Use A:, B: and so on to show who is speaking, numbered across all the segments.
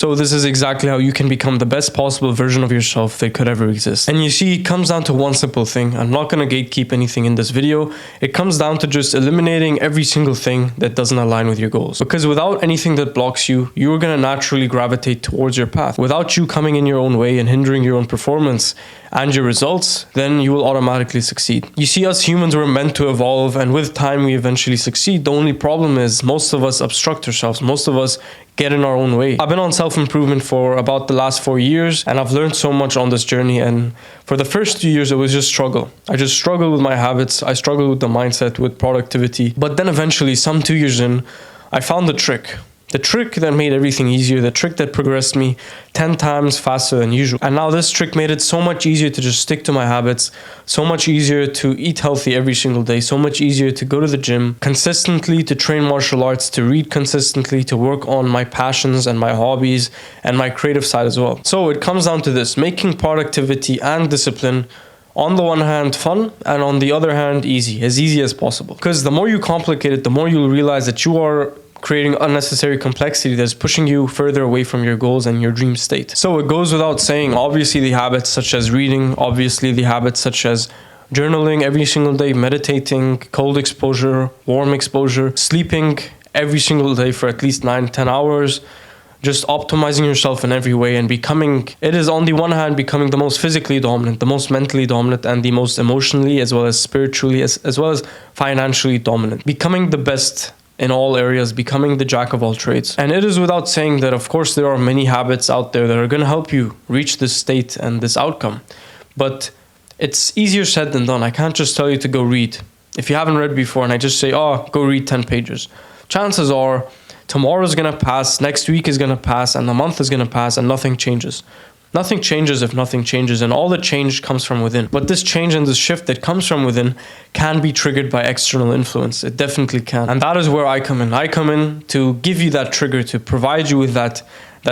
A: So this is exactly how you can become the best possible version of yourself that could ever exist. And you see, it comes down to one simple thing. I'm not going to gatekeep anything in this video. It comes down to just eliminating every single thing that doesn't align with your goals. Because without anything that blocks you, you're going to naturally gravitate towards your path. Without you coming in your own way and hindering your own performance and your results, then you will automatically succeed. You see, us humans were meant to evolve, and with time we eventually succeed. The only problem is most of us obstruct ourselves. Most of us get in our own way. I've been on self-improvement for about the last 4 years, and I've learned so much on this journey. And for the first 2 years, it was just struggle. I just struggled with my habits. I struggled with the mindset, with productivity. But then eventually, some 2 years in, I found the trick. The trick that made everything easier, the trick that progressed me 10 times faster than usual. And now this trick made it so much easier to just stick to my habits, so much easier to eat healthy every single day, so much easier to go to the gym consistently, to train martial arts, to read consistently, to work on my passions and my hobbies and my creative side as well. So it comes down to this, making productivity and discipline on the one hand fun, and on the other hand easy as possible. Because the more you complicate it, the more you'll realize that you are creating unnecessary complexity that's pushing you further away from your goals and your dream state. So it goes without saying, obviously the habits such as reading, obviously the habits such as journaling every single day, meditating, cold exposure, warm exposure, sleeping every single day for at least 9-10 hours, just optimizing yourself in every way and becoming, it is on the one hand becoming the most physically dominant, the most mentally dominant, and the most emotionally as well as spiritually as well as financially dominant. Becoming the best in all areas, becoming the jack of all trades. And it is without saying that, of course, there are many habits out there that are going to help you reach this state and this outcome. But it's easier said than done. I can't just tell you to go read. If you haven't read before and I just say, oh, go read 10 pages. Chances are tomorrow's going to pass, next week is going to pass, and the month is going to pass, and nothing changes. Nothing changes if nothing changes, and all the change comes from within. But this change and this shift that comes from within can be triggered by external influence. It definitely can. And that is where I come in. I come in to give you that trigger, to provide you with that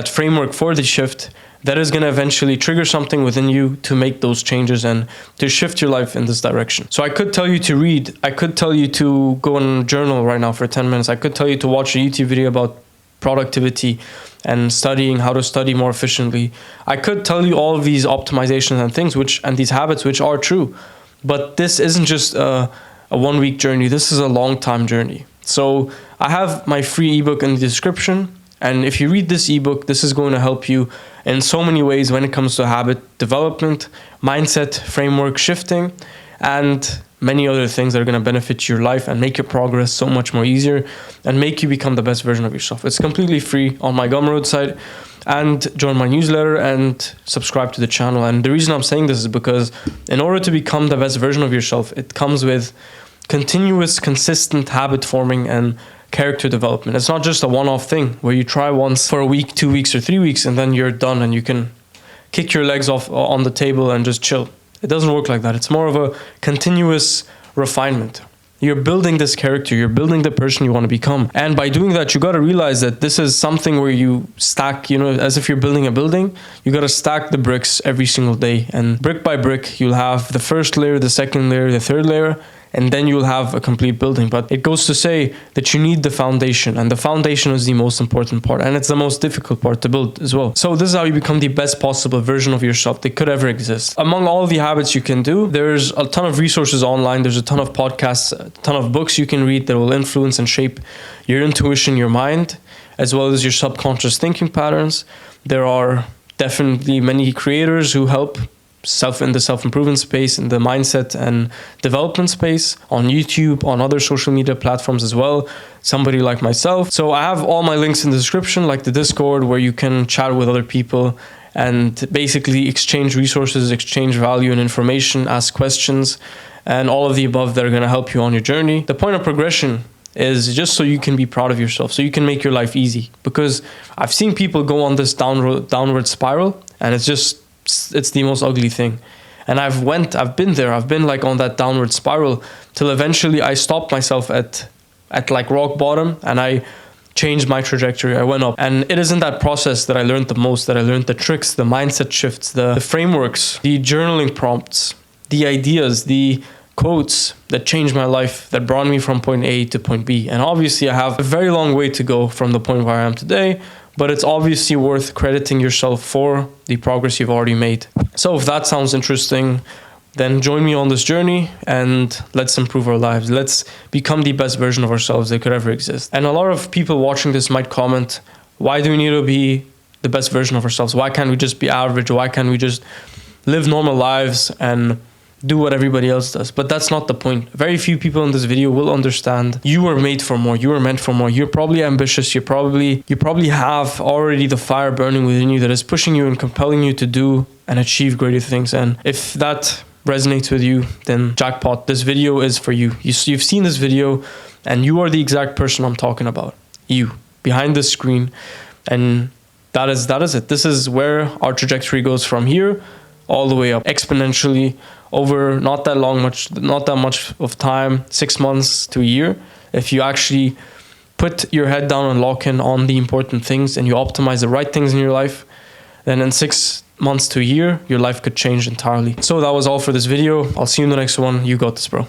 A: framework for the shift that is going to eventually trigger something within you to make those changes and to shift your life in this direction. So I could tell you to read. I could tell you to go and journal right now for 10 minutes. I could tell you to watch a YouTube video about productivity and studying how to study more efficiently. I could tell you all of these optimizations and things and these habits which are true, but this isn't just a 1 week journey. This is a long time journey. So I have my free ebook in the description, and if you read this ebook, this is going to help you in so many ways when it comes to habit development, mindset, framework shifting, and many other things that are going to benefit your life and make your progress so much more easier and make you become the best version of yourself. It's completely free on my Gumroad site, and join my newsletter and subscribe to the channel. And the reason I'm saying this is because in order to become the best version of yourself, it comes with continuous, consistent habit forming and character development. It's not just a one-off thing where you try once for a week, 2 weeks, or 3 weeks, and then you're done and you can kick your legs off on the table and just chill. It doesn't work like that. It's more of a continuous refinement. You're building this character, you're building the person you want to become. And by doing that, you got to realize that this is something where you stack, as if you're building a building, you got to stack the bricks every single day. And brick by brick, you'll have the first layer, the second layer, the third layer, and then you'll have a complete building. But it goes to say that you need the foundation, and the foundation is the most important part, and it's the most difficult part to build as well. So this is how you become the best possible version of yourself that could ever exist. Among all the habits you can do, there's a ton of resources online, there's a ton of podcasts, a ton of books you can read that will influence and shape your intuition, your mind, as well as your subconscious thinking patterns. There are definitely many creators who help in the self-improvement space, in the mindset and development space, on YouTube, on other social media platforms as well, somebody like myself. So I have all my links in the description, like the Discord, where you can chat with other people and basically exchange resources, exchange value and information, ask questions, and all of the above that are going to help you on your journey. The point of progression is just so you can be proud of yourself, so you can make your life easy. Because I've seen people go on this downward spiral, and it's the most ugly thing. And I've been there. I've been like on that downward spiral till eventually I stopped myself at like rock bottom, and I changed my trajectory. I went up. And it is in that process that I learned the most, that I learned the tricks, the mindset shifts, the frameworks, the journaling prompts, the ideas, the quotes that changed my life, that brought me from point A to point B. And obviously I have a very long way to go from the point where I am today, but it's obviously worth crediting yourself for the progress you've already made. So if that sounds interesting, then join me on this journey and let's improve our lives. Let's become the best version of ourselves that could ever exist. And a lot of people watching this might comment, why do we need to be the best version of ourselves? Why can't we just be average? Why can't we just live normal lives and do what everybody else does? But that's not the point. Very few people in this video will understand you were made for more. You were meant for more. You're probably ambitious. You probably have already the fire burning within you that is pushing you and compelling you to do and achieve greater things. And if that resonates with you, then jackpot. This video is for you. You've seen this video and you are the exact person I'm talking about. You behind the screen. And that is it. This is where our trajectory goes from here all the way up exponentially over not that much of time, 6 months to a year. If you actually put your head down and lock in on the important things and you optimize the right things in your life, then in 6 months to a year, your life could change entirely. So that was all for this video. I'll see you in the next one. You got this, bro.